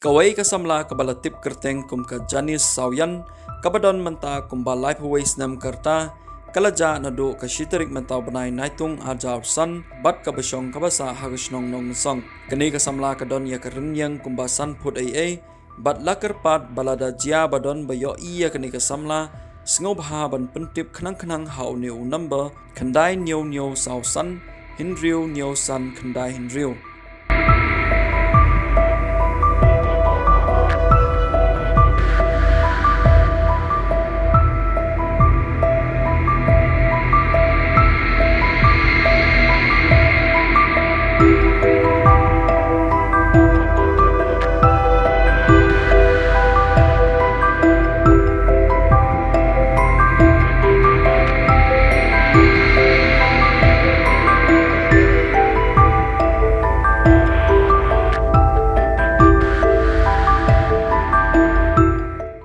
Kiwei ka Samla kabala tip kerteng kum ka Janice Sawïan kabadon menta kumba life ways nam kerta kalaja naduh ka shiterik menta benai naitung ajar san bat ka besong kabasa hagisnong nong song kini ka Samla kadon ya ka Rynïeng kumba san put bat lakar pat balada jia badon bayo iya kini ka Samla Sngewbha ban Pyntip khnang hau new number khandai new saw san hinriu new san khandai hinriu